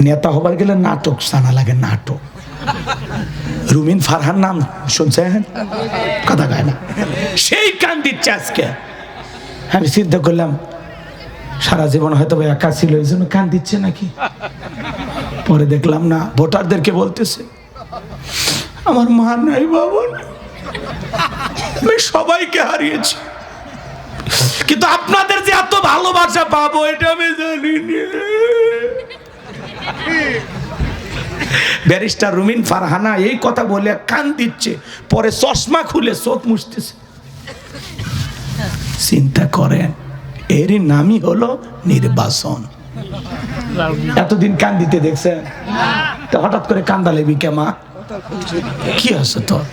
নেতা হবার গেলে নাটক জানা লাগে, নাটক। রুমিন ফারহান নাম শুনছেন? কথা গায় না, সেই কান দিচ্ছে আজকে। আমি চিন্তা করলাম সারা জীবন হয়তো একা ছিল, এই জন্য কান দিচ্ছে নাকি। পরে দেখলাম না, ভোটারদেরকে বলতেছে আমার মা নাই, বাবা নাই, আমি সবাইকে হারিয়েছি, কিন্তু আপনাদের যে এত ভালোবাসা পাবো এটা আমি জানিনি। ব্যারিস্টার রুমিন ফারহানা এই কথা বলে কান দিচ্ছে, পরে চশমা খুলে চোখ মুছতেছে। চিন্তা করেন, এরই নামই হলো নির্বাচন। এতদিন কান দিতে দেখছেন, তো হঠাৎ করে কান্দা লেবি কে মা? কি আছে তোর?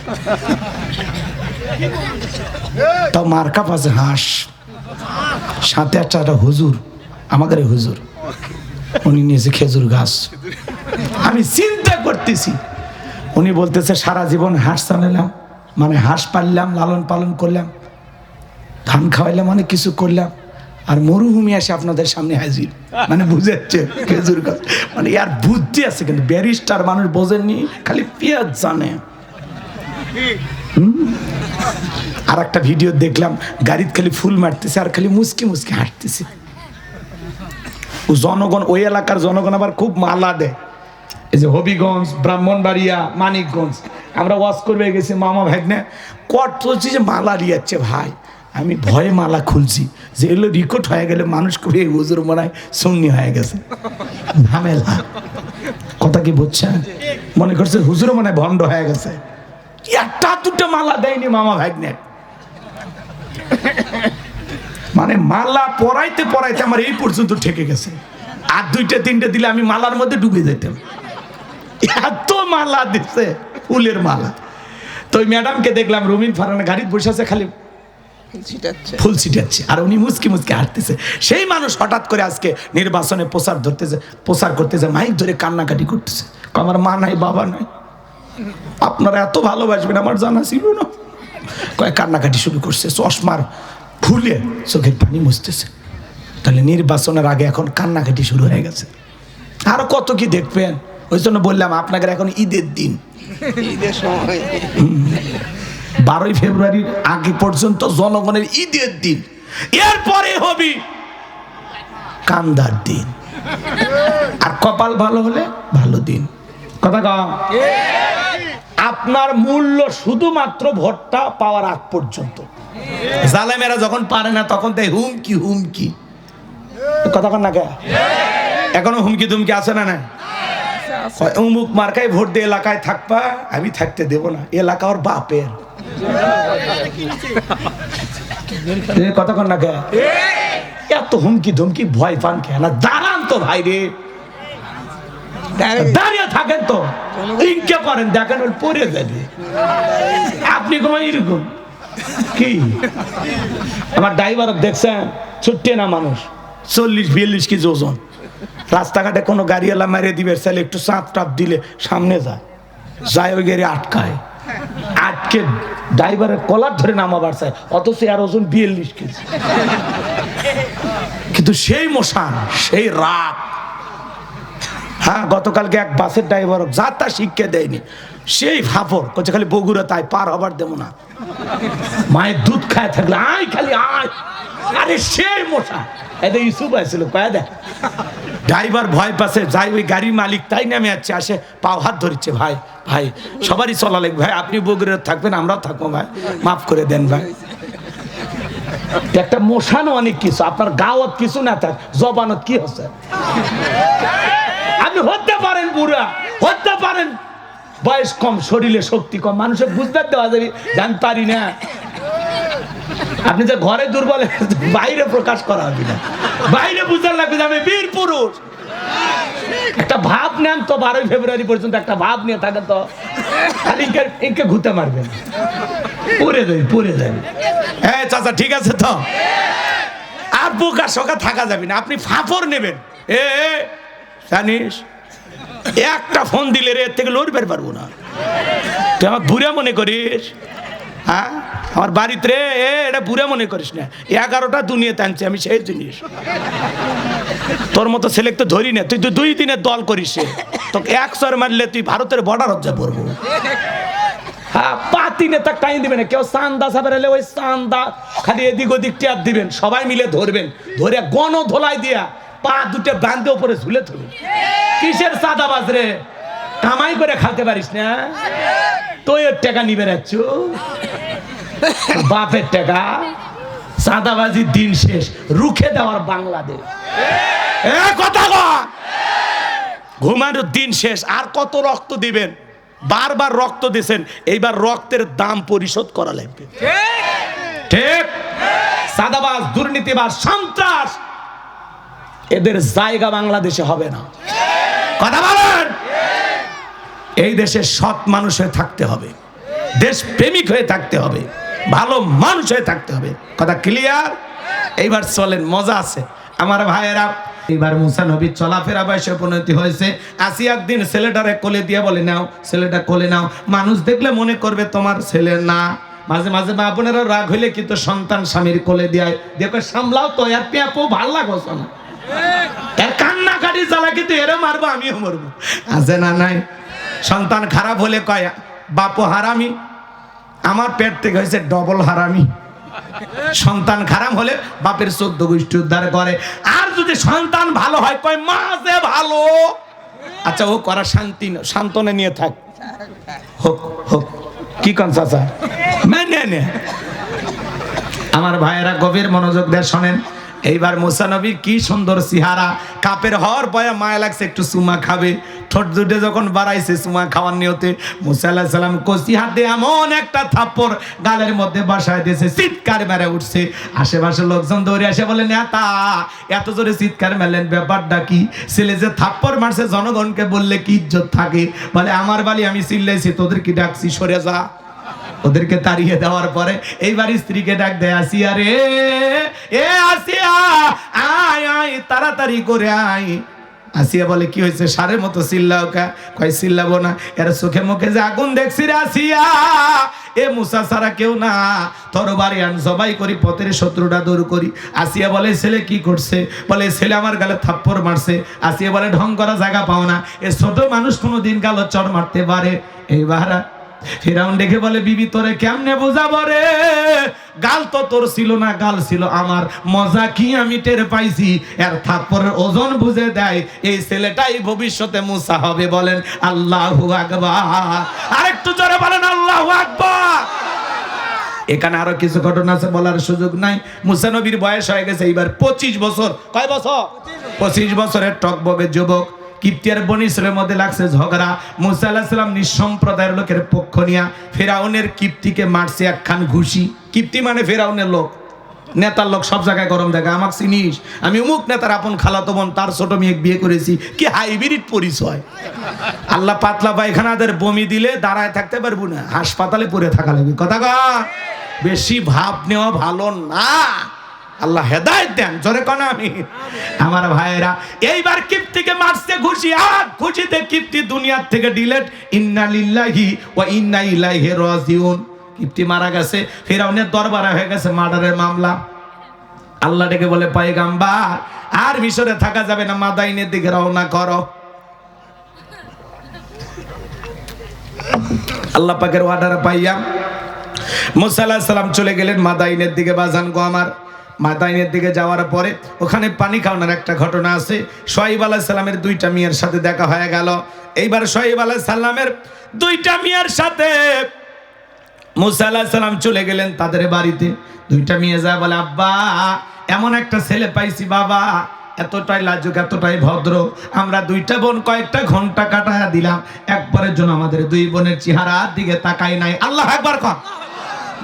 তাও মার্কা পাশে হাঁস, সাথে একটা হুজুর, আমাদের হুজুর, উনি নিয়েছে খেজুর গাছ। আমি চিন্তা করতেছি, উনি বলতেছে সারা জীবন হাঁস চালালাম, মানে হাঁস পাললাম, লালন পালন করলাম, ধান খাওয়াইলাম, অনেক কিছু করলাম, আর মরুভূমি আসে আপনাদের সামনে হাজির, মানে বুঝাচ্ছে খেজুর গাছ, মানে ইয়ার বুদ্ধি আছে। কিন্তু ব্যারিস্টার মানুষ বোঝেননি, খালি পেঁয়াজ জানে। আর একটা ভিডিও দেখলাম, গাড়িতে খালি ফুল মারতেছে আর খালি মুসকি মুসকি হাঁটতেছে। ও জনগণ, ওই এলাকার জনগণ আবার খুব মালা দেয়। এই যে হবিগঞ্জ, ব্রাহ্মণবাড়িয়া, মানিকগঞ্জ, আমরা ওয়াজ করবে গেছি, মামা ভাগ্নে কট চলছি যে মালা দিয়াচ্ছে ভাই। আমি ভয়ে মালা খুলছি যে এগুলো রেকর্ড হয়ে গেলে মানুষ কবি হুজুর মনে হয় সুন্নি হয়ে গেছে, ঝামেলা। কথা কি বুঝছেন? মনে করছে হুজুর মনে হয় ভণ্ড হয়ে গেছে। একটা দুটো মালা দেয়নি মামা ভাগ্নে, মানে মালা পরাইতে পরাইতে আমার এই পর্যন্ত ঠেকে গেছে। আর দুইটা তিনটে দিলে আমি মালার মধ্যে ডুবে যেতাম, এত মালা দিচ্ছে, ফুলের মালা। তো ওই ম্যাডামকে দেখলাম রুমিন ফারহানা গাড়িতে বসে আছে, খালি ফুল ছিটাচ্ছে, আর উনি মুসকি মুসকি হাঁটতেছে। সেই মানুষ হঠাৎ করে আজকে নির্বাচনে প্রচার করতেছে, মাইক ধরে কান্নাকাটি করতেছে, আমার মা নাই, বাবা নাই, আপনারা এত ভালোবাসবেন আমার জানা ছিল না। কয়েক কান্নাকাটি শুরু করছে, চশমার খুলে চোখের পানি মুছতেছে। তাহলে নির্বাচনের আগে এখন কান্নাকাটি শুরু হয়ে গেছে। আরো কত কি দেখবেন। ওই জন্য বললাম আপনাদের এখন ঈদের দিন, ঈদের সময় 12ই ফেব্রুয়ারির আগে পর্যন্ত জনগণের ঈদের দিন, এরপরে হবে কান্দার দিন, আর কপাল ভালো হলে ভালো দিন। কথা কম। আপনার মূল্য শুধুমাত্র ভোটটা পাওয়ার আগ পর্যন্ত। জালেমেরা যখন পারে না তখন তাই হুমকি হুমকি, কথা কন না কে? এখনো হুমকি দুমকি আছে না? না, অমুক মার্কায় ভোট দিয়ে এলাকায় থাকবা, আমি থাকতে দেব না, এলাকা ওর বাপের। কথা কন না কে? এত হুমকি ধুমকি ভয় পান কেন? দাঁড়ান তো ভাই রে, দাঁড়িয়ে থাকেন তো, ইনকে করেন, দেখেন ওর পরে যাবে। আপনি কমাই এরকম কি? আমার ড্রাইভার দেখছেন, ছুটে না মানুষ, 40-42 কেজি ওজন। রাস্তাঘাটে কোনো গাড়িওয়ালা মারিয়ে দিবে, চাইলে একটু চাপ টাপ দিলে সামনে যায়, ওই গাড়ি আটকায়, আটকে ড্রাইভারের কলার ধরে নামাবার চায়, অথচ আর ওজন 42 কেজি। কিন্তু সেই মশান, সেই রাত। হ্যাঁ, গতকালকে এক বাসের ড্রাইভার যা তা শিক্ষা দেয়নি, সেই ফাফর করছে, খালি বগুড়া তাই পার হবার দেবো না, মায়ের দুধ খায় থাকলে আয়, খালি আয়। আরে সেই মশা, এদের ইস্যু পাইছিল কয়া দেখ। ড্রাইভার ভয় পাচ্ছে, যাই ওই গাড়ির মালিক তাই নামে যাচ্ছে, আসে পাও হাত ধরছে, ভাই ভাই সবারই চলা লাগবে ভাই, আপনি বগুড়া থাকবেন, আমরাও থাকবো ভাই, মাফ করে দেন ভাই। একটা মশানো অনেক কিছু, আপনার গাওয়াত কিছু না থাক, জবানত কি হচ্ছে? আপনি হতে পারেন বুড়া, হতে পারেন বয়স কম, শরীরে শক্তি কম, মানুষের বুঝতে দেওয়া যাবে, জান পারি না। আপনি যে ঘরে দুর্বল, বাইরে প্রকাশ করা হবে না, বাইরে বুঝতে লাগবে যে আমি বীর পুরুষ। একটা ভাব নেন তো, 12ই ফেব্রুয়ারি পর্যন্ত একটা ভাব নিয়ে থাকেন তো, খালি ইনকে ঘুরতে মারবেন, পরে যাবে, পরে যাবে। হ্যাঁ চাচা, ঠিক আছে তো, আর বোকা শোকা থাকা যাবে না, আপনি ফাফর নেবেন। জানিস, একটা ফোন দিলে রে থেকে লড়বে পারবো না, তুই আমার বুড়া মনে করিস? হ্যাঁ, আমার বাড়িতে রে এটা বুড়া মনে করিস না, 11টা দুনিয়াতে আনছি আমি সেই জিনিস। তোর মতো ছেলে তো ধরি না, তুই তো 2 দিনের দল করিস, তোকে 1 চর মারলে তুই ভারতের বর্ডার হজ্জা পড়বো। হ্যাঁ, পাতি নেতা টাইম দিবে না, কেউ চান্দা সাবের এলে ওই চান্দা খালি এদিক ওদিক টিয়ার দিবেন, সবাই মিলে ধরবেন, ধরে গণ ধোলাই দিয়া পা দুটো বান্ধে উপরে ঝুলে ধরবেন। কিসের চাঁদাবাজ রে, কামাই করে খাতে পারিস না, তুই ওর টাকা নিবে রাখছ, বাপের টাকা। চাঁদাবাজির দিন শেষ, রুখে দেওয়ার বাংলাদেশ। কথা ঘুমানোর দিন শেষ। আর কত রক্ত দিবেন? বারবার রক্ত দিয়েছেন, এইবার রক্তের দাম পরিশোধ করা লাগবে। ঠিক? চাঁদাবাজ, দুর্নীতিবাজ, সন্ত্রাস, এদের জায়গা বাংলাদেশে হবে না। কথা বলেন। এই দেশে সৎ মানুষ হয়ে থাকতে হবে, দেশ প্রেমিক হয়ে থাকতে হবে, ভালো মানুষ হয়ে থাকতে হবে। কথা ক্লিয়ার? এইবার চলেন, মজা আছে আমার ভাইয়েরা। এইবার মুসা নবীর চলাফেরা বয়সে উপনতি হয়েছে। আসিয়ার দিন ছেলেটারে কোলে দিয়ে বলে, নাও ছেলেটা কোলে নাও, মানুষ দেখলে মনে করবে তোমার ছেলে না। মাঝে মাঝে মা বোনেরও রাগ হইলে কিন্তু সন্তান স্বামীর কোলে দেয়, দেখো সামলাও তো, আর পেঁপো ভাল লাগছ না, এর কান্নাকাটি জ্বালা কিন্তু এরও মারবো, আমিও মরবো, আছে না নাই? সন্তান খারাপ হলে কয় বাপও হারামি, আমার পেট থেকে হয়েছে ডবল হারামি। সন্তান খারাপ হলে বাপের 14 গোষ্ঠী উদ্ধার করে। আর যদি সন্তান ভালো হয় কয় মা যে ভালো। আচ্ছা, ও করা শান্তি শান্তনে নিয়ে থাক, হোক হোক, কি কন চাচা মেনে নে। আমার ভাইয়েরা গভীর মনোযোগ দিয়ে শোনেন। এইবার মুসা নবীর কি সুন্দর চেহারা, কাপের হওয়ার বয়া মায়া লাগছে, একটু চুমা খাবে। ঠোঁট দুটে যখন বাড়াইছে চুমা খাওয়ার নিয়তে, মুসা আলাইহিস সালাম কচি হাতে এমন একটা থাপ্পড় গালের মধ্যে বসায় দিয়েছে, চিৎকার মেরে উঠছে। আশেপাশে লোকজন দৌড়ে আসে বলে, নেতা এত জোরে চিৎকার মেলেন, ব্যাপারটা কি? ছেলে যে থাপ্পড় মারছে জনগণকে বললে কি ইজ্জত থাকে? বলে আমার বাড়ি আমি চিল্লাইছি, তোদের কি ডাকছি, সরে যা। ওদেরকে তাড়িয়ে দেওয়ার পরে এইবার স্ত্রীকে ডাক দেয়, আসিয়া রে, এ আসিয়া, আয় আয় তাড়াতাড়ি করে আয়। আসিয়া বলে, কি হয়েছে? সারের মতো চিল্লাও কা? কয় চিল্লাবো না, এর চোখে মুখে যে আগুন দেখছি রে আসিয়া, এ মুসা ছাড়া কেউ না, তরবারি আন জবাই করি, পথের শত্রুটা দূর করি। আসিয়া বলে, ছেলে কি করছে? বলে, ছেলে আমার গালে থাপ্পড় মারছে। আসিয়া বলে, ঢং করা জায়গা পাও না, এ ছোট মানুষ কোনোদিন গালে চড় মারতে পারে? এইবার ফিরাউন দেখে বলে, বিবি তোরে কেমনে বোঝাবো রে, গাল তো তোর ছিল না, গাল ছিল আমার। মজা কি আমি টের পাইছি, এর থাপ্পড়ের ওজন বুঝে দেয়, এই ছেলেটাই ভবিষ্যতে মুসা হবে। বলেন আল্লাহু আকবার। আরেকটু জোরে বলেন আল্লাহু আকবার। এখানে আরো কিছু ঘটনা আছে, বলার সুযোগ নাই। মুসা নবীর বয়স হয়ে গেছে এইবার 25 বছর। কয় বছর? 25 বছরের টকবগে যুবক। কিপ্তিয়ার বনি ইসরায়েলের মধ্যে লাগছে ঝগড়া। মুসা আলাইহিস সালাম নিঃসম্প্রদায়ের লোকের পক্ষ নিয়া ফেরাউনের কিপ্তিকে মারছে একখান ঘুষি। কিপ্তি মানে ফেরাউনের লোক, নেতার লোক, সব জায়গায় গরম দেখা, আমাকে চিনিস, আমি অমুক নেতার আপন খালাতো বোন, তার ছোট মেয়ে বিয়ে করেছি। কি হাইব্রিড পরিচয়! আল্লাহ পাতলা পায়খানাদের বমি দিলে দাঁড়ায় থাকতে পারবো না, হাসপাতালে পড়ে থাকা লাগবে। কথা কয়, বেশি ভাব নেওয়া ভালো না। আল্লাহ হেদায়েত দেন, জোরে কোন আমি। আমার ভাইয়েরা, এইবার কিপ্তিকে মারছে ঘুষি, আর ঘুষিতে কিপ্তি দুনিয়ার থেকে ডিলেট। ইন্না লিল্লাহি ওয়া ইন্না ইলাইহি রাজিউন। কিপ্তি মারা গেছে, ফিরাউনের দরবারে হয়ে গেছে মার্ডারের মামলা। আল্লাহ ডেকে বলে, পয়গম্বর আর মিশরে থাকা যাবে না, মাদাইনের দিকে রওনা করো। আল্লাহ পাকের অর্ডার পাইয়া মুসা আলাইহিস সালাম চলে গেলেন মাদাইনের দিকে। বাজান গো আমার, মাদাইনের দিকে যাওয়ার পরে ওখানে পানি খাওয়ানোর একটা ঘটনা আছে। শুআয়ব আলাইহিস সালামের 2টা মেয়ের সাথে দেখা হয়ে গেল। এইবার শুআয়ব আলাইহিস সালামের 2টা মেয়ের সাথে মুসা আলাইহিস সালাম চলে গেলেন তাদের বাড়িতে। 2টা মেয়ে যায় বলে, আব্বা এমন একটা ছেলে পাইছি বাবা, এতটাই লাজুক, এতটাই ভদ্র, আমরা 2টা বোন কয়েকটা ঘন্টা কাটায়া দিলাম, একবারের জন্য আমাদের 2 বোনের চেহারার দিকে তাকাই নাই। আল্লাহু আকবার কর।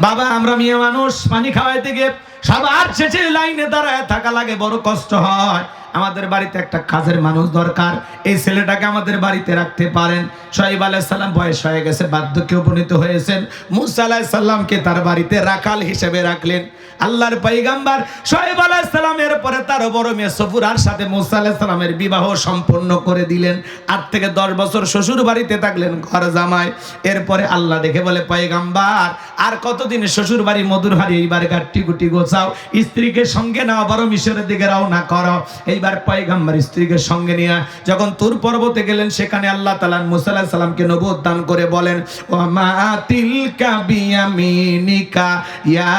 বাবা আমরা মেয়ে মানুষ, পানি খাওয়াইতে গিয়ে সবার শেষে লাইনে দাঁড়ায় থাকা লাগে, বড় কষ্ট হয়। আমাদের বাড়িতে একটা কাজের মানুষ দরকার, এই ছেলেটাকে আমাদের বাড়িতে রাখতে পারেন? শুআয়ব আলাইহিস সালাম বয়স হয়ে গেছে, বার্ধক্যে উপনীত হয়েছেন। মূসা আলাইহিস সালামকে তার বাড়িতে রাখাল হিসেবে রাখলেন। আল্লাহর পয়গম্বর শুআয়ব আলাইহিস সালামের পরে তার বড় মেয়ে সফুরার সাথে মূসা আলাইহিস সালামের বিবাহ সম্পন্ন করে দিলেন। 8 থেকে 10 বছর শ্বশুর বাড়িতে থাকলেন ঘর জামাই। এরপরে আল্লাহ দেখে বলে, পয়গম্বর আর কতদিন শ্বশুর বাড়ি মধুর হাড়ি, এইবার গাট্টি গুটি গোছাও, স্ত্রীকে সঙ্গে নাও, বড় মিশরের দিকে রওনা করো। এইবার পয়গম্বর স্ত্রীকে সঙ্গে নিয়ে যখন তুর পর্বতে গেলেন, সেখানে আল্লাহ তাআলা মূসা আলাইহিস সালামকে নবুয়ত দান করে বলেন, ওয়া মা তিলকা বিয়ামিনিকা ইয়া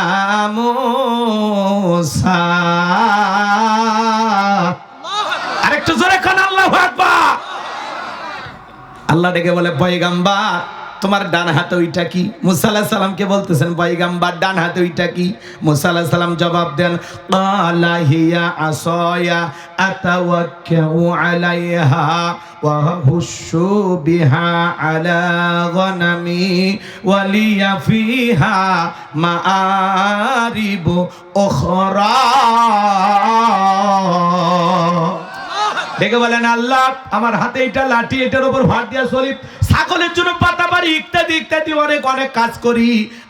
মূসা। আরেকটু জোরে কোন আল্লাহু আকবার। আল্লাহ ডেকে বলে, পয়গম্বর তোমার ডান হাতে ওইটা কি? মূসা আলাইহিস সালামকে বলতেছেন, পয়গম্বর ডান হাতে ওইটা কি? মূসা আলাইহিস সালাম জবাব দেন, ক্বালা হিয়া আসায়া আতাওয়াক্কাউ আলাইহা ওয়া হুশু বিহা আলা গনামি ওয়া লিয়া ফিহা মাআরিবু উখরা। দেখে বলেন, আল্লাহ আমার হাতে এটা লাঠি, এটার উপর ভাত দিয়া চলি, ছাগলের জন্য পাতা বাড়ি, ইত্যাদি ইত্যাদি অনেক অনেক কাজ করি।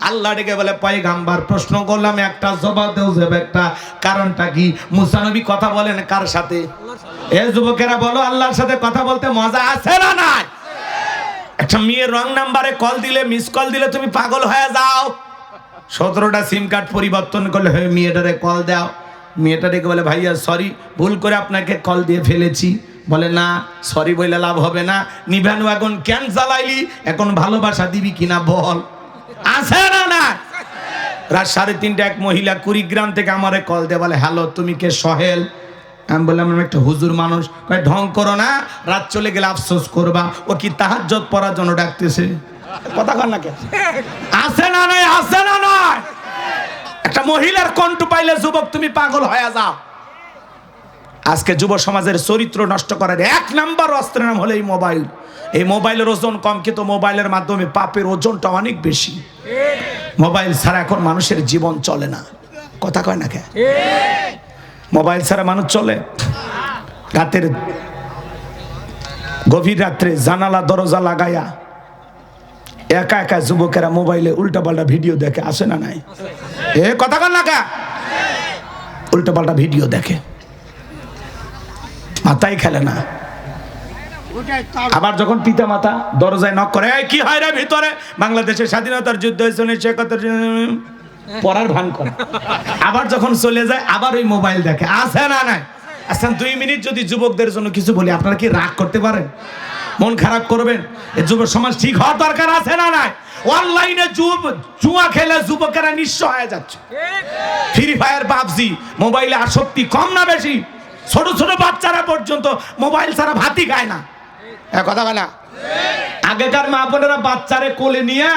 আল্লাহ ডেকে বলে, পয়গম্বর প্রশ্ন করলাম একটা, জবাব দেও যাবে একটা। কারণটা কি? মুসা নবী কথা বলেন কার সাথে? এ যুবকেরা বলো, আল্লাহর সাথে কথা বলতে মজা আছে না নাই? একটা মেয়ের রং নাম্বারে কল দিলে, মিস কল দিলে তুমি পাগল হয়ে যাও। 17টা সিম কার্ড পরিবর্তন করলে হয়, মেয়েটারে কল দাও। মেয়েটা ডেকে বলে, ভাইয়া সরি, ভুল করে আপনাকে কল দিয়ে ফেলেছি। বলে, না সরি বলে লাভ হবে না, নিভানু এখন কেন জ্বালাইলি, এখন ভালোবাসা দিবি কিনা বল। আছে না না? রাত 3:30 এক মহিলা কুড়িগ্রাম থেকে আমারে কল দিয়ে বলে, হ্যালো তুমি কে? সোহেল। আমি বললাম, আমি একটা হুজুর মানুষ। কয়, ঢং করো না, রাত চলে গেলে আফসোস করবা। ও কি তাহাজ্জুদ পড়ার জন্য ডাকতেছে? কথা কর না কে? আছে না নাই? আছে না নয়? একটা মহিলার কণ্ঠ পাইলে যুবক তুমি পাগল হয়ে যাও। আজকে যুব সমাজের চরিত্র নষ্ট করার 1 নাম্বার অস্ত্রের নাম হলো এই মোবাইল। এই মোবাইলের ওজন কম, কিন্তু মোবাইলের মাধ্যমে পাপের ওজনটা অনেক বেশি। মোবাইল ছাড়া এখন মানুষের জীবন চলে না। কথা কয় না কে? মোবাইল ছাড়া মানুষ চলে? রাতের গভীর রাত্রে জানালা দরজা লাগায়া একা একা যুবকেরা মোবাইলে উল্টাপাল্টা ভিডিও দেখে, আসে না নাই? এ কথা কন না কে? উল্টাপাল্টা ভিডিও দেখে, মাথায় খেলে না। আবার যখন পিতা মাতা দরজায় নক করে, কি হয় রে ভিতরে? বাংলাদেশের স্বাধীনতার যুদ্ধ হয়েছে 1971, পড়ার ভান করে। আবার যখন চলে যায়, আবার ওই মোবাইল দেখে, আছে না নাই? আচ্ছা 2 মিনিট যদি যুবকদের জন্য কিছু বলি, আপনারা কি রাগ করতে পারেন? মন খারাপ করবেন? এই যুব সমাজ ঠিক হওয়ার দরকার আছে না নাই? অনলাইনে জুয়া খেলে যুবকেরা নিঃস্ব হয়ে যাচ্ছে। ফ্রি ফায়ার, পাবজি, মোবাইলে আসক্তি কম না বেশি? ছোট ছোট বাচ্চারা পর্যন্ত মোবাইল ছাড়া ভাতই খায় না। কথা বলা, আগেকার মা বোনেরা বাচ্চারে কোলে নিয়ে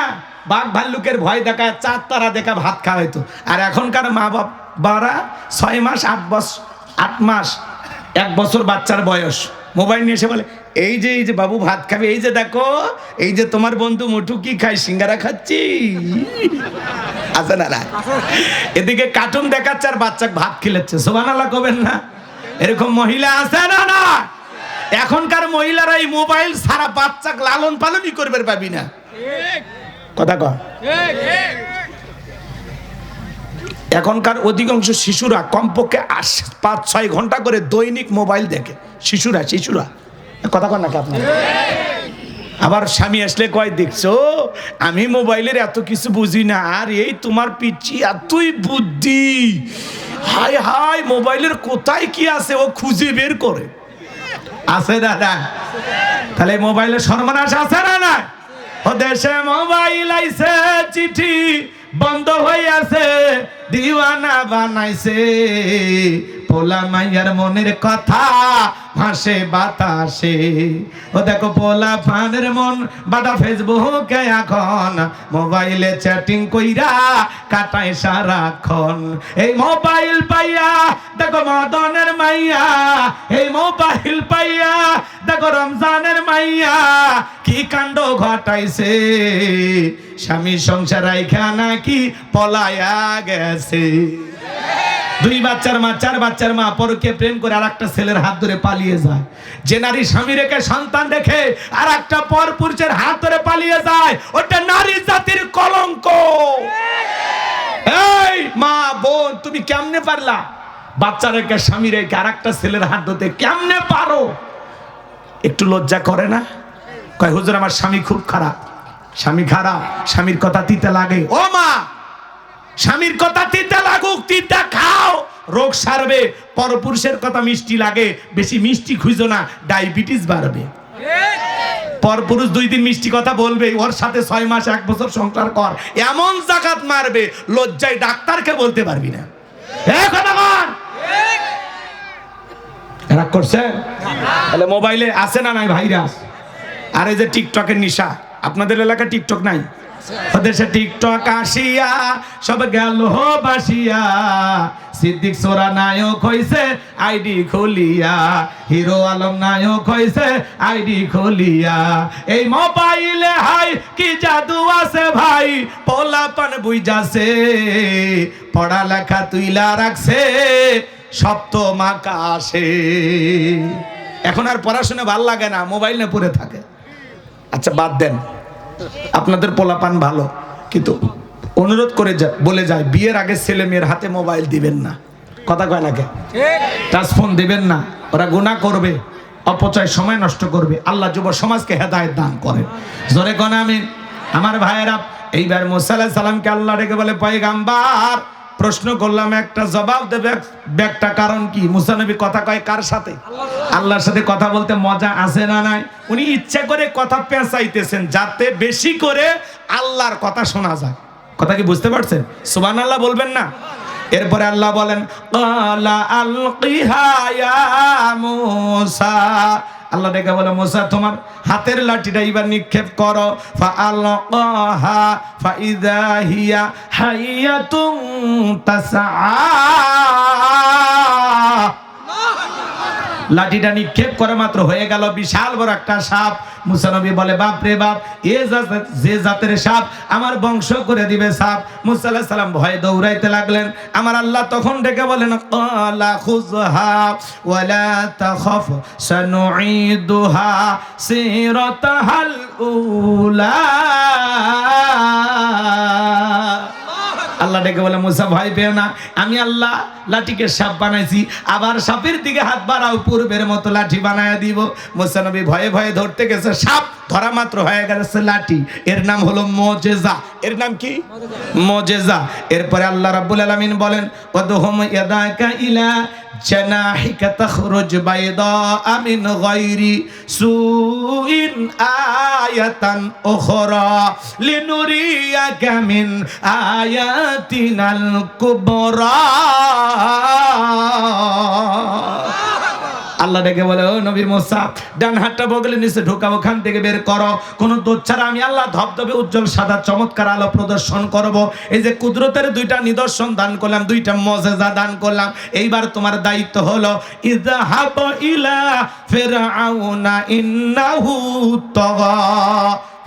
বাঘ ভাল্লুকের ভয় দেখায়, 4 তারা দেখা ভাত খাওয়াইতো। আর এখনকার মা বাবারা 6 মাস 8 মাস 1 বছর বাচ্চার বয়স, মোবাইল নিয়ে এসে বলে, এই যে বাবু ভাত খাবে, এই যে দেখো, এই যে তোমার বন্ধু মুঠু কি খায়, সিঙ্গারা খাচ্ছি। আছে না না? এদিকে কার্টুন দেখাচ্ছে আর বাচ্চা ভাত খেলেছে। সুবহানাল্লাহ কবেন না? এরকম মহিলা আছে না না? এখনকার মহিলারা এই মোবাইল সারা বাচ্চা লালন পালনই করবে পাবি না। কথা কয়? এখনকার অধিকাংশ শিশুরা কমপক্ষে 5-6 ঘন্টা করে দৈনিক মোবাইল দেখে। শিশুরা কথা কয় নাকি আপনার? আবার স্বামী আসলে কয়, দেখছো আমি মোবাইলের এত কিছু বুঝি না, আর এই তোমার পিচ্ছি এতই বুদ্ধি। হাই হাই, মোবাইলের কোথায় কি আছে ও খুঁজে বের করে। আছে দাদা? তাহলে মোবাইলের সর্বনাশ আছে না না? ও দেশে মোবাইল আইছে, চিঠি বন্ধ হয়ে আছে, দিওয়ানা বানাইছে, পোলা মাইয়ার মনের কথা ভাসে বাতাসে। ও দেখো পোলা ফানের মন বাটা ফেসবুকে এখন মোবাইলে চ্যাটিং কইরা কাটায় সারাক্ষণ। এই মোবাইল পাইয়া দেখো মদনের মাইয়া, এই মোবাইল পাইয়া দেখো রমজানের মাইয়া কি কাণ্ড ঘটাইছে। স্বামী সংসার রাইখা নাকি পলায়া গেছে। 2 বাচ্চার মা, 4 বাচ্চার মা পরকে প্রেম করে আরেকটা ছেলের হাত ধরে পালিয়ে পালিয়ে যায়, যে নারী স্বামী রেখে সন্তান রেখে আর একটা পরপুরুষের হাত ধরে পালিয়ে যায়, ওটা নারী জাতির কলঙ্ক। এই মা বোন, তুমি কেমনে পারলা? বাচ্চা রেখে স্বামী রেখে আর একটা ছেলের হাত ধরতে কেমনে পারো? একটু লজ্জা করে না? কয় হুজুর আমার স্বামী খুব খারাপ। স্বামী খারাপ, স্বামীর কথা তিতে লাগে। ও মা, স্বামীর কথা তিতে লাগুক, তিতা খাও, রোগ সারবে। পরপুরুষের কথা মিষ্টি লাগে, বেশি মিষ্টি খুঁজো না, ডায়াবেটিস বাড়বে। পরপুরুষ 2 দিন মিষ্টি কথা বলবে, ওর সাথে 6 মাস 1 বছর সংসার কর, এমন জাকাত মারবে লজ্জায় ডাক্তারকে বলতে পারবি না। রাগ করছে? তাহলে মোবাইলে আছে না নাই ভাইরাস? আর এই যে টিকটকের নিশা, আপনাদের এলাকা টিকটক নাই? দেশে টিকটক আসিয়া সব গেল বাসিয়া, সিদ্দিক সোরা নায়ক হইছে আইডি খুলিয়া, হিরো আলম নায়ক হইছে আইডি খুলিয়া। এই মোবাইলে হাই কি জাদু আছে ভাই, পোলাপান বুইজাছে, পড়ালেখা তুইলা রাখছে সপ্তম আকাশে। এখন আর পড়াশোনা ভাল লাগে না, মোবাইল নিয়ে পড়ে থাকে। আচ্ছা বাদ দেন, আপনাদের পোলাপান ভালো, কিন্তু অনুরোধ করে বলে যায়, বিয়ের আগে ছেলে মেয়ের হাতে মোবাইল দিবেন না। কথা কয় না? টাচ ফোন দিবেন না, ওরা গুনাহ করবে, অপচয় সময় নষ্ট করবে। আল্লাহ যুব সমাজকে হেদায়েত দান করেন। জোরে কোন আমিন। আমার ভাইয়েরা, এইবার মুসা আলাইহিস সালামকে আল্লাহ ডেকে বলে, পয়গাম্বার প্রশ্ন করলাম, একটা জবাব দেবে, একটা কারণ কি? মুসা নবী কথা কয় কার সাথে? আল্লাহর সাথে কথা বলতে মজা আছে না নাই? উনি ইচ্ছা করে কথা পেঁচাইতেছেন যাতে বেশি করে আল্লাহর কথা শোনা যায়। কথা কি বুঝতে পারছেন? সুবহানাল্লাহ বলবেন না? এরপরে আল্লাহ বলেন, ক্বালা আলকিহা ইয়া মুসা, আল্লাহ ডেকে বলে, মুসা তোমার হাতের লাঠিটা এবার নিক্ষেপ করো। ফাআলকাহা ফাইযা হিয়া হাইয়াতুন তাসআ, লাঠিটা নিক্ষেপ করে মাত্র হয়ে গেল বিশাল বড় একটা সাপ। মুসা নবী বলে, বাপ রে বাপ, যে জাতের সাপ আমার বংশ করে দিবে সাপ। মুসা আলাইহিস সালাম ভয়ে দৌড়াইতে লাগলেন। আমার আল্লাহ তখন ডেকে বলেন, ক্বালা খুযহা ওয়ালা তাখাফ সানুঈদুহা সিরাতাহাল উলা। আল্লাহ ডেকে বলে, মুসা ভয় পেও না, আমি আল্লাহ লাঠিকে সাপ বানাইছি, আবার সাপের দিকে হাত বাড়াও, পূর্বের মতো লাঠি বানায় দিব। মুসা নবী ভয়ে ভয়ে ধরতে গেছে, সাপ ধরা মাত্র হয়ে গেছে লাঠি। এর নাম হলো মুজিজা। এর নাম কি? মুজিজা। এরপরে আল্লাহ রাব্বুল আলামিন বলেন, ওয়াদহুম ইয়াদাকা ইলা জানাহিকা তাখরুজ বাইদা মিন গায়রি সুইন আয়াতান উখরা লিনুরিয়াকা মিন আয়াতিনাল কুবরা। আল্লাহ ডেকে বলে, ও নবী মুসা, ডান হাতটা বগলের নিচে ঢোকাও, ওখান থেকে বের করো। কোন দোষ ছাড়া আমি আল্লাহ ধবধবে উজ্জ্বল সাদা চমৎকার আলো প্রদর্শন করব। এই যে কুদরতের 2টা নিদর্শন দান করলাম, 2টা মুজিজা দান করলাম, এইবার তোমার দায়িত্ব হলো ইযহাব ইলা ফিরআউনা ইন্নাহু তাগা,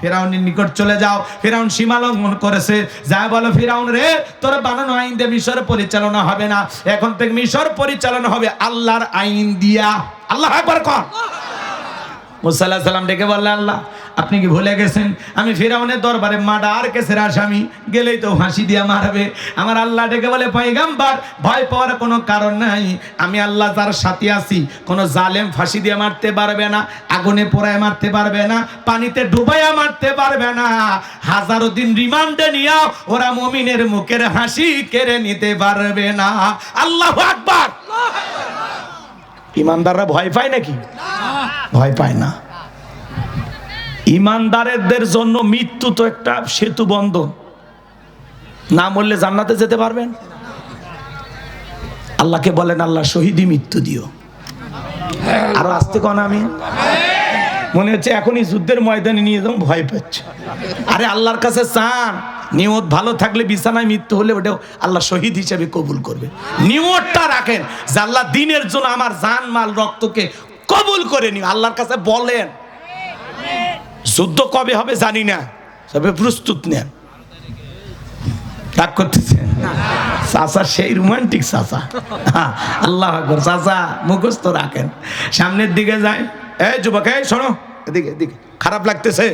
ফিরাউনের নিকট চলে যাও। ফিরাউন সীমা লঙ্ঘন করেছে। যা বলো, ফিরাউন রে, তোর বানানো আইন দিয়ে মিশর পরিচালনা হবে না, এখন থেকে মিশর পরিচালনা হবে আল্লাহর আইন দিয়া। আল্লাহ আকবার কর। মুসা আলাইহিস সালাম ডেকে বললেন, আল্লাহ আপনি কি ভুলে গেছেন আমি ফিরাউনের দরবারে মার্ডার কেসের আসামি, গেলেই তো ফাঁসি দিয়ে মারবে। আমার আল্লাহ ডেকে বলে, পয়গাম্বর ভয় পাওয়ার কোনো কারণ নাই, আমি আল্লাহ যার সাথে আছি, কোনো জালেম ফাঁসি দিয়ে মারতে পারবে না, আগুনে পোড়ায় মারতে পারবে না, পানিতে ডুবাইয়া মারতে পারবে না, হাজারো দিন রিমান্ডে নিয়ে ওরা মুমিনের মুখের হাসি কেড়ে নিতে পারবে না। আল্লাহু আকবার। ইমানদাররা ভয় পায় নাকি? ভয় পায় না। ইমানদারদের জন্য মৃত্যু তো একটা সেতু বন্ধন, না মরলে জান্নাতে যেতে পারবেন। আল্লাহকে বলেন, আল্লাহ শহীদি মৃত্যু দিও। আরো আসতে কোন আমি মনে হচ্ছে এখনই যুদ্ধের ময়দানে নিয়ে যাও, ভয় পাচ্ছে। আরে আল্লাহর কাছে চান, নিয়ত ভালো থাকলে বিছানায় মৃত্যু হলে ওটাও আল্লাহ শহীদ হিসেবে কবুল করবে। নিয়তটা রাখেন যে আল্লাহ দিনের জন্য আমার জান মাল রক্তকে কবুল করে নিও। আল্লাহর কাছে বলেন, যুদ্ধ কবে হবে জানি না, তবে প্রস্তুত নেন। রাগ করতেছেন? চাচা সেই রোমান্টিক চাচা। আল্লাহ আকবার। চাচা মুখস্থ রাখেন, সামনের দিকে যায়। এই যুবক, এই শোনো, এদিকে এদিকে। খারাপ লাগতেছে?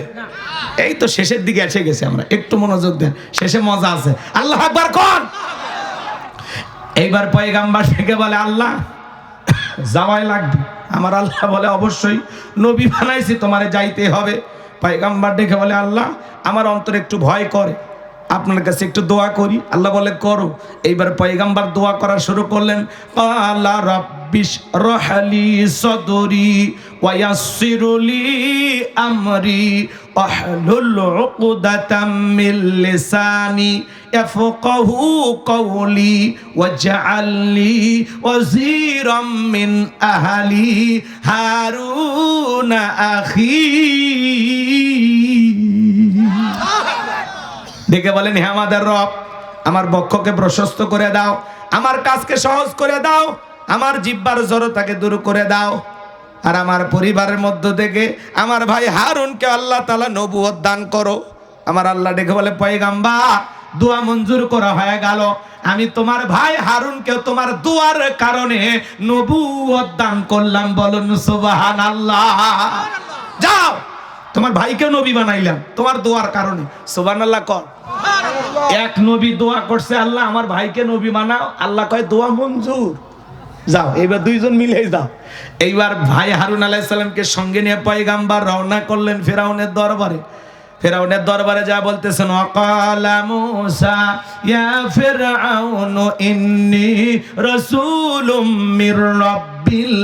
এই তো শেষের দিকে এসে গেছে আমরা, একটু মনোযোগ দেন, শেষে মজা আছে। আল্লাহ আকবার কোন? এইবার পয়গাম্বার থেকে বলে আল্লাহ যাওয়াই লাগবে। আমার আল্লাহ বলে অবশ্যই, নবী বানাইছি, তোমারে যাইতে হবে। পয়গাম্বার ডেকে বলে আল্লাহ আমার অন্তরে একটু ভয় করে, আপনার কাছে একটু দোয়া করি। আল্লাহ বলে করো। এইবার পয়গাম্বার দোয়া করা শুরু করলেন। ক্বালা রাব্বিশ রাহলি সাদরি ওয়া ইয়াসসিরলি আমরি ওয়াহলুল উকদাতাম মিন লিসানি ইয়াফকাহু কওলি ওয়াজআলনি ওয়াজিরাম মিন আহলি হারুন আখি। দেখে বলেন, হে আমাদের রব, আমার বক্ষকে প্রশস্ত করে দাও, আমার কাজকে সহজ করে দাও, আমার জিহ্বার জড়তাকে দূর করে দাও, আর আমার পরিবারের মধ্য থেকে আমার ভাই হারুনকে আল্লাহ তাআলা নবুয়ত দান করো। আমার আল্লাহ ডেকে বলে পয়গাম্বার দোয়া মঞ্জুর করা হয়ে গেল, আমি তোমার ভাই হারুনকে তোমার দোয়ার কারণে নবুয়ত দান করলাম। বলুন সুবহানাল্লাহ। যাও, তোমার ভাইকে নবী বানাইলাম তোমার দোয়ার কারণে। সুবহানাল্লাহ কর। এক নবী দোয়া করছে, আল্লাহ আমার ভাইকে নবী বানাও। আল্লাহ কয় দোয়া মঞ্জুর, যাও। এইবার দুইজন মিলে যাও। এইবার ভাই হারুন আলাইহিস সালামকে সঙ্গে নিয়ে পয়গাম্বার রওনা করলেন ফিরাউনের দরবারে। ফিরাউনের দরবারে যা বলতেছেন, ওয়াকালা মূসা ইয়া ফিরআউনু ইন্নী রাসূলুম মির রাব্বিল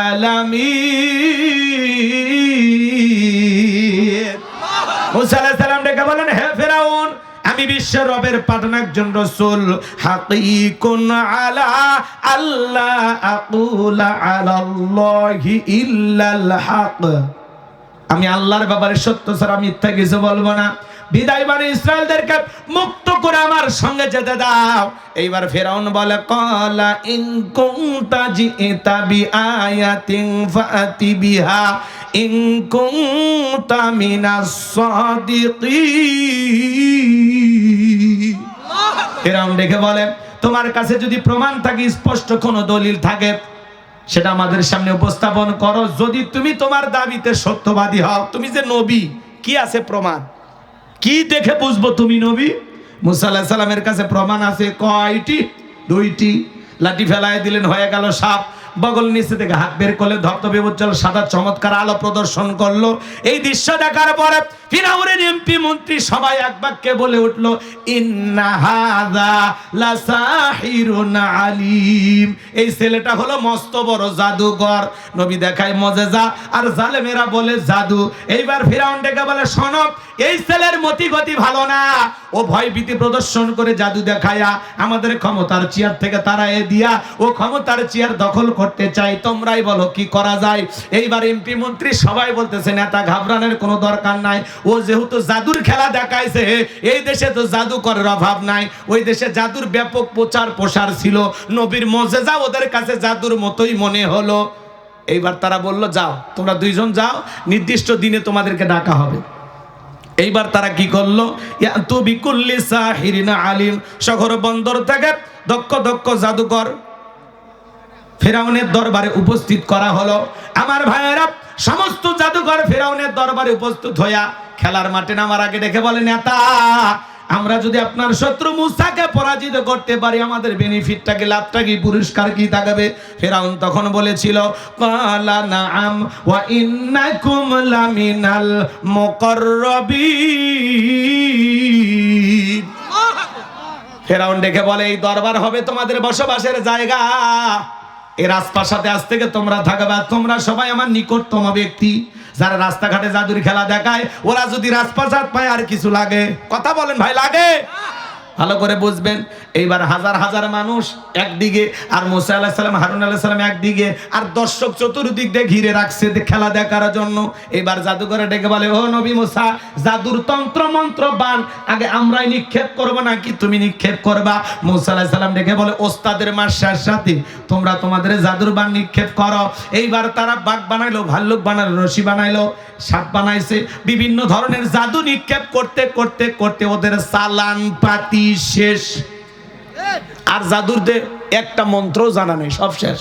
আলামিন। মূসা আলাইহিস সালাম ডেকে বলেন, হে ফিরাউন, আমি বিশ্বের রবের পাঠানো একজন রাসূল। হাকীকুন আলা আল্লাহ আকুলা আলাল্লাহি ইল্লাল হক, আমি আল্লাহর ব্যাপারে সত্য ছাড়া মিথ্যা কিছু বলবো না। বিদায় বানি ইসরায়েলদেরকে মুক্ত করে আমার সঙ্গে যেতে দাও। এইবার ফিরাউন বলে, ক্বালা ইন কুনতা জিতা বিআয়াতিন ফাতি বিহা ইন কুনতা মিনাস সাদিকিন। ফিরাউন দেখে বলে, তোমার কাছে যদি প্রমাণ থাকে, স্পষ্ট কোনো দলিল থাকে, সেটা আমাদের সামনে উপস্থাপন করো। যদি তুমি তোমার দাবিতে সত্যবাদী হও, তুমি যে নবী, কি আছে প্রমাণ? কি দেখে বুঝবো তুমি নবী? মুসা আলাইহিস সালামের কাছে প্রমাণ আছে কয়টি? 2টি। লাঠি ফেলায় দিলেন, হয়ে গেল সাপ। বগল নিচে থেকে হাত বের করলে ধবধবে উজ্জ্বল সাদা চমৎকার আলো প্রদর্শন করলো। এই দৃশ্য দেখার পরে ফিরাউনের এমপি মন্ত্রী সবাই এক বাক্যে বলে উঠলো, ইন্না হাযা লাসাহিরুন আলিম। এই ছেলেটা হলো মস্ত বড় জাদুকর। নবী দেখায় মুজিজা আর জালেমেরা বলে জাদু। এইবার ফিরাউন ডেকে বলে, শোনো, এই ছেলের মতি গতি ভালো না, ও ভয় ভীতি প্রদর্শন করে জাদু দেখায়া আমাদের ক্ষমতার চেয়ার থেকে তাড়ায়ে দিয়া ও ক্ষমতার চেয়ার দখল করতে চাই। তোমরাই বলো কি করা যায়? এইবার এমপি মন্ত্রী সবাই বলতেছে, নেতা ঘাবড়ানোর কোনো দরকার নাই, ও যেহেতু জাদুর খেলা দেখাইছে, এই দেশে তো জাদুকরের অভাব নাই। ওই দেশে জাদুর ব্যাপক প্রচার প্রসার ছিল, নবীর মুজিজা ওদের কাছে জাদুর মতোই মনে হলো। এইবার তারা বলল, যাও, তোমরা দুইজন যাও, নির্দিষ্ট দিনে তোমাদেরকে ডাকা হবে। এইবার তারা কি করলো, ইয়াতু বিকুল্লি সাহিরিন আলিম, শহর বন্দর থেকে দক্ষ দক্ষ জাদুকর ফিরাউনের দরবারে উপস্থিত করা হলো। আমার ভাইয়েরা, সমস্ত জাদুকর ফিরাউনের দরবারে উপস্থিত হইয়া খেলার মাঠে নামার আগে ডেকে বলে, নেতা, আমরা যদি আপনার শত্রু মুসাকে পরাজিত করতে পারি, আমাদের বেনিফিটটা কি, লাভটা কি, পুরস্কার কি থাকবে? ফিরাউন তখন বলেছিল, ক্বালা নাআম ওয়া ইন্নাকুম লামিনাল মুকাররাবিন। ফিরাউন ডেকে বলে, এই দরবার হবে তোমাদের বসবাসের জায়গা, এই রাজপ্রাসাদে আজ থেকে তোমরা থাকবে। তোমরা সবাই আমার নিকটতম ব্যক্তি। যারা রাস্তাঘাটে জাদুর খেলা দেখায়, ওরা যদি রাজপ্রাসাদ পায় আর কিছু লাগে? কথা বলেন ভাই, লাগে? ভালো করে বুঝবেন। এইবার হাজার হাজার মানুষ একদিকে, আর মুসা আলাইহিস সালাম, হারুন আলাইহিস সালাম একদিকে, আর দর্শক চতুর্দিক দিয়ে ঘিরে রাখছে খেলা দেখার জন্য। এবার জাদুকরে ডেকে বলে, ও নবী মুসা, জাদুর তন্ত্র মন্ত্র বান আগে আমরাই নিক্ষেপ করব নাকি তুমি নিক্ষেপ করবা? মুসা আলাইহিস সালাম ডেকে বলে, ওস্তাদের মার্শার সাথে তোমরা তোমাদের জাদুর বান নিক্ষেপ করো। এইবার তারা বাঘ বানাইলো, ভাল্লুক বানাইলো, রশি বানাইলো, সাপ বানাইছে, বিভিন্ন ধরনের জাদু নিক্ষেপ করতে করতে করতে ওদের চালান পাতি বাতি শেষ। আর জাদুরতে একটা মন্ত্র জানা নেই, সব শেষ।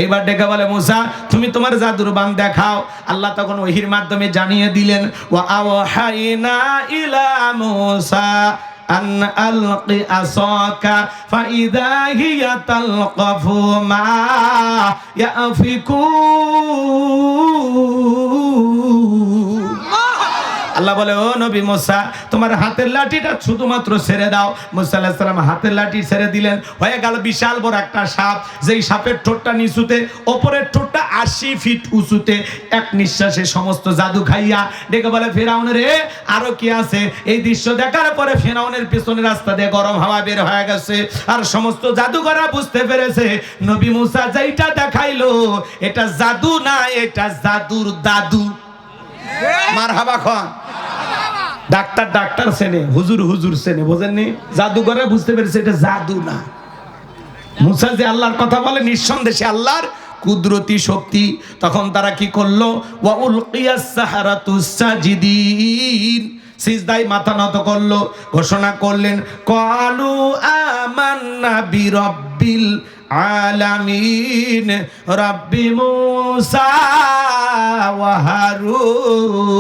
এইবার ডেকে বলে মুসা তুমি তোমার জাদুর বান দেখাও। আল্লাহ তখন ওহির মাধ্যমে জানিয়ে দিলেন ওয়া আওহাইনা ইলা মুসা আন আলকি আসাকা ফাইদা হিয়া তালকাফু মা ইয়াফিকুন। আল্লাহ বলে ও নবী মুসা তোমার হাতের লাঠিটা শুধুমাত্র ছেড়ে দাও। মুসা আলাইহিস সালাম হাতের লাঠি ছেড়ে দিলেন, হয়ে গেল বিশাল বড় একটা সাপ। যেই সাপের ঠোঁটটা নিচুতে, ওপরের ঠোঁটটা 80 ফিট উঁচুতে। এক নিঃশ্বাসে সমস্ত জাদু খাইয়া ডেকে বলে ফেরাউন রে আরো কি আছে। এই দৃশ্য দেখার পরে ফেরাউনের পেছনের রাস্তা দিয়ে গরম হাওয়া বের হয়ে গেছে, আর সমস্ত জাদুকররা বুঝতে পেরেছে নবী মুসা যেইটা দেখাইলো এটা জাদু না, এটা জাদুর দাদু। মারহাবা খান। ডাক্তার ডাক্তার সেনে, হুজুর হুজুর সেনে, বোঝেননি? জাদুঘরে বুঝতে পেরেছে এটা জাদু না। মুসা যে আল্লাহর কথা বলে নিঃসন্দেহে আল্লাহর কুদরতি শক্তি। তখন তারা কি করলো? ওয়া উলকিয়াস সাহারাতুস সাজিদিন, সিজদায় মাথা নত করলো, ঘোষণা করলেন ক্বালু আমান্না বিরাব্বিল আলামিন রাব্বি মুসা ওয়া হারুন।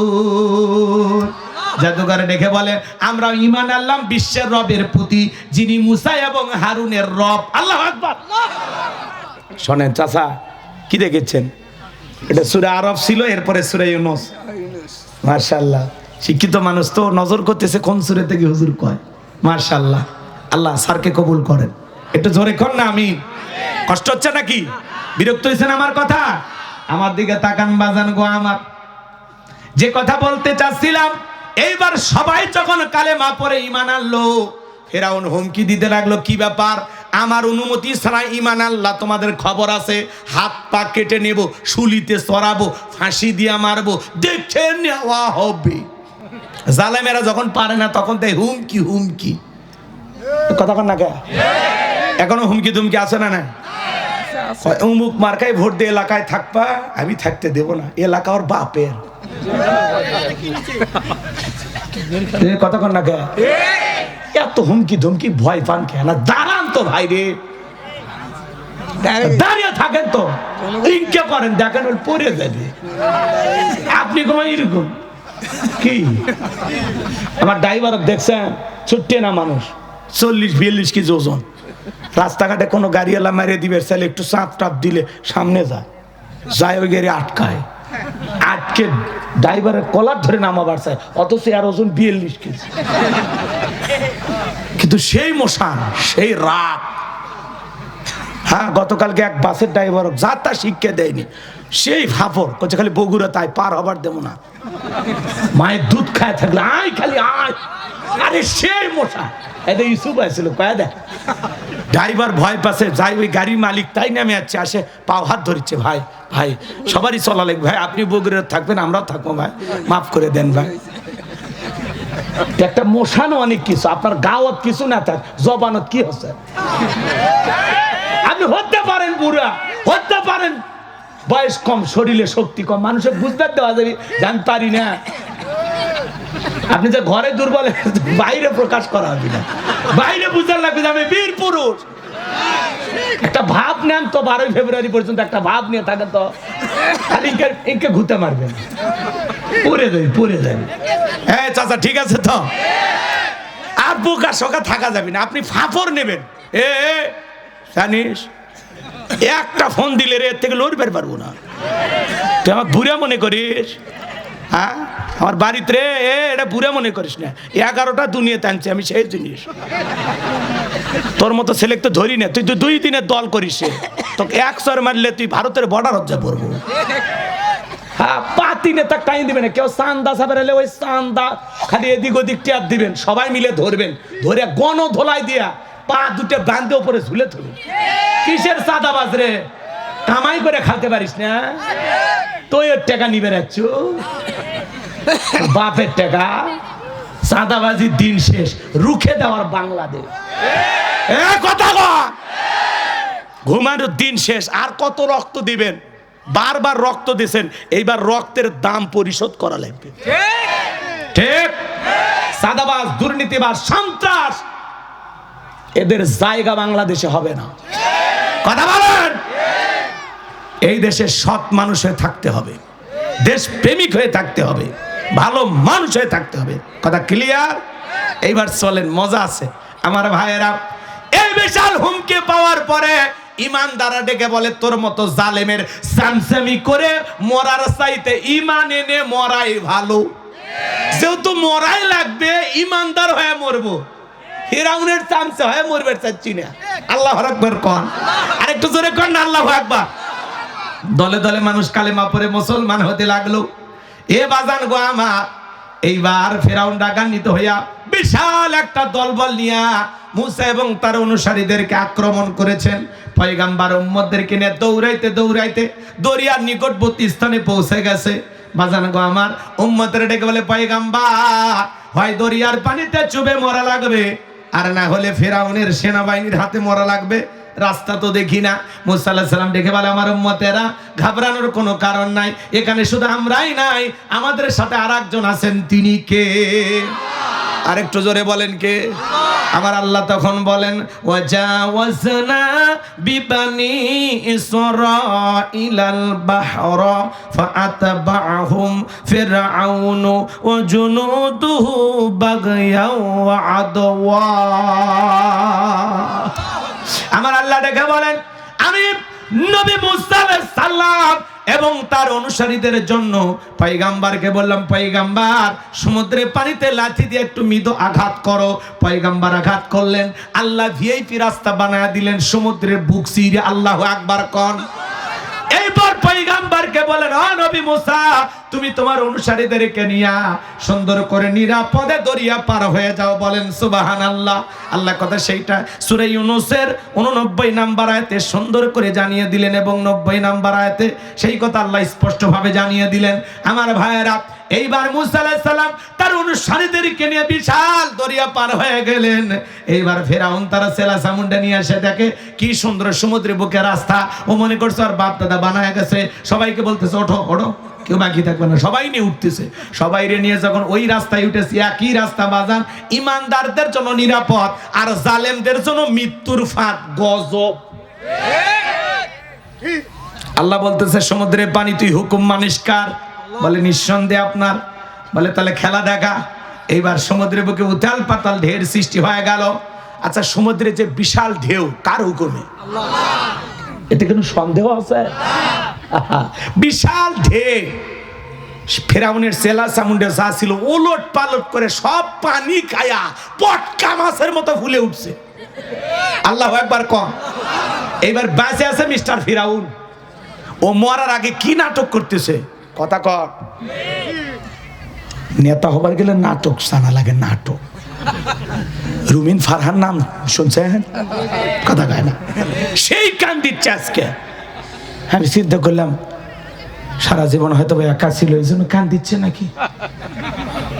জাদুঘরে দেখে বলে আমরা ঈমান আনলাম বিশ্বের রবের প্রতি, যিনি মুসা এবং হারুনের রব। আল্লাহু আকবার। শোনেন চাচা, কি দেখেছেন? এটা সূরা আরব ছিল, এরপরে সূরা ইউনূস। মাশাআল্লাহ, শিক্ষিত মানুষ তো নজর করতেছে কোন সূরা থেকে হুজুর কয়। মাশাআল্লাহ, আল্লাহ স্যারকে কবুল করেন। একটু জোরে কর না আমিন। কষ্ট হচ্ছে নাকি? বিরক্ত হয়েছেন আমার কথা? আমার দিকে তাকান বাজান গো আমার। যে কথা বলতে চাচ্ছিলাম, এইবার সবাই যখন কালেমা পড়ে ঈমান আনলো, ফেরাউন হুমকি দিতে লাগলো কি ব্যাপার? আমার অনুমতি ছাড়া ঈমান আল্লাহ তোমাদের খবর আছে, হাত পা কেটে নেব, শুলিতে চড়াবো, ফাঁসি দিয়া মারবো, দেখে নেওয়া হবে। জালেমেরা যখন পারে না তখন তাই হুমকি হুমকি। কথা কন না কে? এখনো হুমকি ধুমকি আছে না? না, অমুক মার্কায় ভোট দিয়ে এলাকায় থাকবা, আমি থাকতে দেব না, এলাকা ওর বাপের। কথা কন না কে? এত হুমকি ধুমকি ভয় পান কেন? দাঁড়ান তো ভাই রে, দাঁড়িয়ে থাকেন তো, ইনকে করেন, দেখেন ওর পড়ে যাবে। আপনি কোন এরকম কি? আমার ড্রাইভার দেখছেন, ছুটে না মানুষ, 40-42 কেজি ওজন। রাস্তাঘাটে কোনো গাড়ি এলা মারিয়ে দিবে, চাইলে একটু চাপ টাপ দিলে সামনে যায়, ওই গাড়ি আটকায়, আটকে ড্রাইভারের কলার ধরে নামাবার চায়, অথচ আর ওজন 42 কেজি। কিন্তু সেই মশান, সেই রাগ। হ্যাঁ, গতকালকে এক বাসের ড্রাইভার যা তা শিক্ষা দেয়নি, সেই ফাফর করছে খালি বগুড়া তাই পার হবার দেবো না, মায়ের দুধ খায় থাকলে আয় খালি আয়। আরে সেই মশা, এদের ইস্যু পাইছিল কয়া দেখ। ড্রাইভার ভয় পাচ্ছে, যাই ওই গাড়ির মালিক তাই নামে যাচ্ছে, আসে পাও হাত ধরিচ্ছে, ভাই ভাই সবারই চলা লাগবে ভাই, আপনি বগুড়া থাকবেন আমরাও থাকবো ভাই, মাফ করে দেন ভাই। একটা মশানো অনেক কিছু, আপনার গাওয়াত কিছু না থাক, জবানত কি হচ্ছে? আপনি হতে পারেন বুড়া, হতে পারেন বয়স কম, শরীরে শক্তি কম, মানুষের বুঝতে দেওয়া যাবে, আমি পারি না। আপনি যে ঘরে দুর্বল, বাইরে প্রকাশ করা হবে না, বাইরে বুঝতে লাগবে যে আমি বীর পুরুষ। একটা ভাব নেন তো, 12 ফেব্রুয়ারি পর্যন্ত একটা ভাব নিয়ে থাকেন তো, খালি ইনকে ঘুরতে মারবেন, পড়ে যাবে পড়ে যাবে। হ্যাঁ চাচা ঠিক আছে তো, আর বোকা শোকা থাকা যাবে না, আপনি ফাফর নেবেন। জানিস একটা ফোন দিলে রে এর থেকে লড়বে পারবো না, তুই আমার বুড়া মনে করিস? হ্যাঁ, আমার বাড়িতে রে এটা বুড়া মনে করিস না, 11টা দুনিয়া টানছে আমি, সেই জিনিস তোর মতো ছেলে তো ধরি না, তুই তো 2 দিনের দল করিস, তোকে 100 মারলে তুই ভারতের বর্ডার হজ্জা পড়বো। হ্যাঁ, পাতি নেতা টাইম দিবে না, কেউ চান্দা সাবের হলে ওই চান্দা খালি এদিক ওদিক ট্যাপ দিবেন, সবাই মিলে ধরবেন, ধরে গণ ধোলাই দিয়া পা দুটো বান্ধে উপরে ঝুলে ধরবেন। কিসের চাঁদাবাজ রে? কামাই করে খাতে পারিস না, তুই ওর টাকা নিবে রাখছ, বাপের টাকা। চাঁদাবাজির দিন শেষ, রুখে দেওয়ার বাংলাদেশ। কথা ঘুমানোর দিন শেষ, আর কত রক্ত দিবেন? বারবার রক্ত দিয়েছেন, এইবার রক্তের দাম পরিশোধ করা লাগবে। ঠিক? চাঁদাবাজ, দুর্নীতিবাজ, সন্ত্রাস এদের জায়গা বাংলাদেশে হবে না। কথা বলেন। এই দেশে সৎ মানুষ হয়ে থাকতে হবে, দেশ প্রেমিক হয়ে থাকতে হবে, ভালো মানুষ হয়ে থাকতে হবে। কথা ক্লিয়ার? এইবার চলেন, মজা আছে আমার ভাইয়েরা। এই বিশাল হুমকি পাওয়ার পরে ইমানদাররা ডেকে বলে, তোর মতো জালেমের সামসামি করে মরার চাইতে ইমান এনে মরাই ভালো। যেহেতু মরাই লাগবে, ইমানদার হয়ে মরবো, ফিরাউনের চামচা হয়ে মরবে চাচ্ছি না। আল্লাহু আকবার কোন, আরেকটু জোরে কোন না আল্লাহু আকবার। দলে দলে মানুষ কালেমা পড়ে মুসলমান হতে লাগলো। এ বাজান গো আমার, এইবার ফিরাউন রাগান্বিত হইয়া বিশাল একটা দলবল নিয়া মুসা এবং তার অনুসারীদেরকে আক্রমণ করেছেন। পয়গাম্বার উম্মতদেরকে নিয়ে দৌড়াইতে দৌড়াইতে দরিয়ার নিকটবর্তী স্থানে পৌঁছে গেছে। বাজান গো আমার, উম্মতের ডেকে বলে, পয়গাম্বার, হয় দরিয়ার পানিতে চুবে মরা লাগবে, আর না হলে ফিরাউনের সেনাবাহিনীর হাতে মরা লাগবে, রাস্তা তো দেখি না। মুসা আলাইহিস সালাম ডেকে বলে, আমার উম্মতেরা, ঘাবড়ানোর কোনো কারণ নাই, এখানে শুধু আমরাই নাই, আমাদের সাথে আরেকজন আছেন। তিনি কে? আরেকটু জোরে বলেন কে? আমার আল্লাহ তখন বলেন, ওয়াজাওয়াজনা বিবানি ইসরাঈলাল বাহরা ফাআতবাআহুম ফিরআউনু ওয়া জুনুদুহু বাগয়াও ওয়া আদওয়া। আমার আল্লাহ ডেকে বলেন, আমি নবী মুসা আলাইহিস সালাম এবং তার অনুসারীদের জন্য পয়গাম্বারকে বললাম, পয়গাম্বার, সমুদ্রের পানিতে লাঠি দিয়ে একটু মৃদু আঘাত করো। পয়গাম্বার আঘাত করলেন, আল্লাহ ভিআইপি রাস্তা বানায় দিলেন সমুদ্রের বুক চিরে। আল্লাহু আকবার কোন। এইবার পয়গাম্বারকে বলেন, ও নবী মুসা, তুমি তোমার অনুসারীদেরকে নিয়া সুন্দর করে নিরাপদে দরিয়া পার হয়ে যাও। বলেন সুবহানাল্লাহ। আল্লাহ কথা সেইটা সূরা ইউনূসের 89 নম্বর আয়াতে সুন্দর করে জানিয়ে দিলেন, এবং 90 নম্বর আয়াতে সেই কথা আল্লাহ স্পষ্টভাবে জানিয়ে দিলেন। আমার ভাইয়েরা, এইবার মুসা আলাইহিস সালাম তার অনুসারীদেরকে নিয়ে বিশাল দরিয়া পার হয়ে গেলেন। এইবার ফিরাউন তারা সেলা সামুন্ডা নিয়ে এসে দেখে কি সুন্দর সমুদ্রের বুকে রাস্তা। ও মনে করছে আর বাপ দাদা বানায় গেছে, সবাইকে বলতেছে, ওঠো ওঠো, কেউ বাকি থাকবে না, সবাই নিয়ে উঠতেছে। সবাই নিয়ে যখন ওই রাস্তায় উঠেছে, একই রাস্তা বাজান, ইমানদারদের জন্য নিরাপদ, আর জালেমদের জন্য মৃত্যুর ফাঁদ, গজব। আল্লাহ বলতেছে, সমুদ্রের পানি তুই হুকুম মানিস কার? বলে, নিঃসন্দেহে আপনার। বলে, তাহলে খেলা দেখা। এইবার সমুদ্রের বুকে উথাল পাতাল ঢের সৃষ্টি হয়ে গেল। আচ্ছা, সমুদ্রে যে বিশাল ঢেউ কার হুকুমে? এতে কোনো সন্দেহ আছে? বিশাল ঢেউ, ফেরাউনের সেলা সামুন্ডে যা ছিল ওলট পালট করে সব পানি খায়া পটকা মাছের মতো ফুলে উঠছে। আল্লাহু আকবার কম। এইবার বাঁচে আছে মিস্টার ফিরাউন। ও মরার আগে কি নাটক করতেছে? কথা কর। নেতা হবার গেলে নাটক জানা লাগে, নাটক। রুমিন ফারহান নাম শুনছেন? কথা কয় না, সেই কান দিচ্ছে আজকে। আমি চিন্তা করলাম, সারা জীবন হয়তো একা ছিল, এই জন্য কান দিচ্ছে নাকি।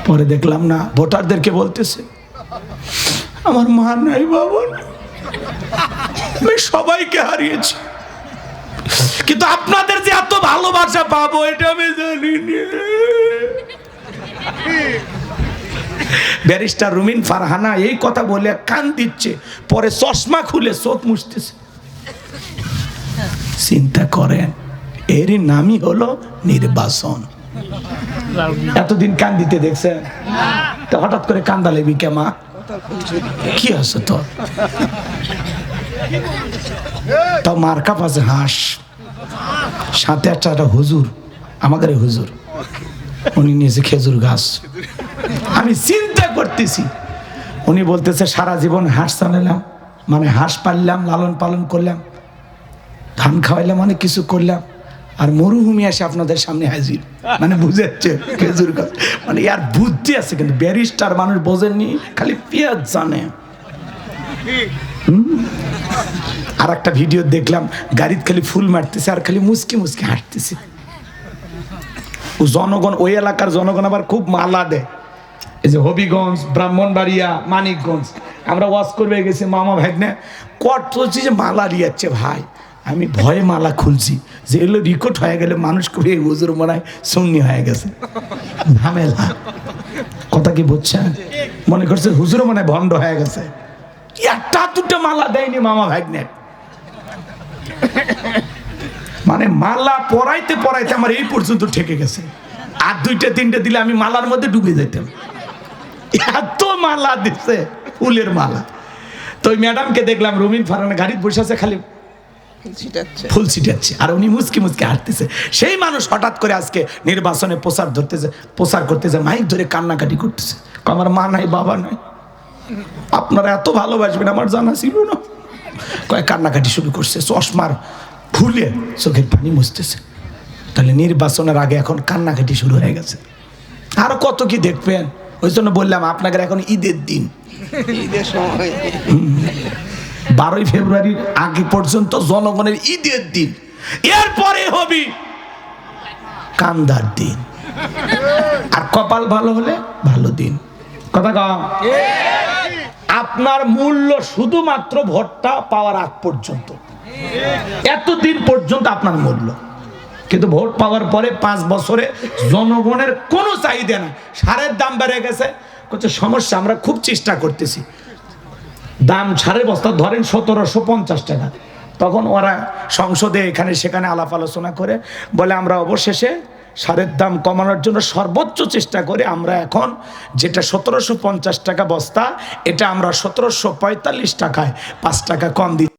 পরে দেখলাম না, ভোটারদেরকে বলতেছে, আমার মা নাই, বাবা নাই, আমি সবাইকে হারিয়েছি, কিন্তু আপনাদের যে এত ভালোবাসা পাবো এটা আমি জানিনি। ব্যারিস্টার রুমিন ফারহানা এই কথা বলে কান দিচ্ছে, পরে চশমা খুলে চোখ মুছতেছে। চিন্তা করেন, এরই নামই হলো নির্বাচন। এতদিন কান দিতে দেখছেন, তো হঠাৎ করে কান্দা লেবি কেমা? কি আছে তোর? তাও মার্কা পাশে হাঁস, সাথে একটা হুজুর, আমাদের হুজুর, উনি নিয়েছে খেজুর গাছ। আমি চিন্তা করতেছি, উনি বলতেছে সারা জীবন হাঁস চালালাম, মানে হাঁস পাললাম, লালন পালন করলাম, ধান খাওয়াইলাম, অনেক কিছু করলাম, আর মরুভূমি আসে আপনাদের সামনে হাজির। মানে বুঝেছে খেজুর গাছ, মানে ইয়ার বুদ্ধি আছে। কিন্তু ব্যারিস্টার মানুষ বোঝেননি, খালি পেঁয়াজ জানে। আর একটা ভিডিও দেখলাম, গাড়িতে খালি ফুল মারতেছে আর খালি মুসকি মুসকি হাঁটতেছে। জনগণ, ওই এলাকার জনগণ আবার খুব মালা দেয়। এই যে হবিগঞ্জ, ব্রাহ্মণবাড়িয়া, মানিকগঞ্জ, আমরা ওয়াজ করবে গেছি, মামা ভাগ্নে কট চলছি যে মালা রিয়াচ্ছে। ভাই, আমি ভয়ে মালা খুলছি, যে এগুলো রেকর্ড হয়ে গেলে মানুষ খুবই হুজুর মনে হয় সুন্নি হয়ে গেছে, ঝামেলা। কথা কি বুঝছেন? মনে করছে হুজুরও মনে হয় ভণ্ড হয়ে গেছে। একটা দুটো মালা দেয়নি মামা ভাগ্নে। মানে মালা পরাইতে পরাইতে আমার এই পর্যন্ত ঠেকে গেছে। আর দুইটা তিনটে দিলে আমি মালার মধ্যে ডুবে যেতাম, এত মালা দিছে, ফুলের মালা। তো ওই ম্যাডামকে দেখলাম রুমিন ফারহানা গাড়িতে বসে আছে, খালি ফুল ছিটাচ্ছে আর উনি মুচকি মুচকি হাঁটতেছে। সেই মানুষ হঠাৎ করে আজকে নির্বাচনে প্রচার করতেছে, মাইক ধরে কান্নাকাটি করতেছে। আমার মা নাই, বাবা নাই, আপনারা এত ভালোবাসবেন আমার জানা ছিল না। কয়েক কান্নাকাটি শুরু করছে, চশমার খুলে চোখের পানি মুছতেছে। তাহলে নির্বাচনের আগে এখন কান্নাকাটি শুরু হয়ে গেছে। আরো কত কি দেখবেন। ওই জন্য বললাম আপনাদের এখন ঈদের দিন, ঈদের সময় 12ই ফেব্রুয়ারির আগে পর্যন্ত জনগণের ঈদের দিন, এরপরে হবে কান্দার দিন। আর কপাল ভালো হলে ভালো দিন। কথা কম। আপনার মূল্য শুধুমাত্র ভোটটা পাওয়ার আগ পর্যন্ত, এতদিন পর্যন্ত আপনার মূল্য। কিন্তু ভোট পাওয়ার পরে 5 বছরে জনগণের কোনো চাহিদা না। সারের দাম বেড়ে গেছে, কিছু সমস্যা, আমরা খুব চেষ্টা করতেছি। দাম সারের বস্তা ধরেন 1750 টাকা। তখন ওরা সংসদে এখানে সেখানে আলাপ আলোচনা করে বলে আমরা অবশেষে সারের দাম কমানোর জন্য সর্বোচ্চ চেষ্টা করে আমরা এখন যেটা 1750 টাকা বস্তা, এটা আমরা 1745 টাকায় 5 টাকা কম দিই।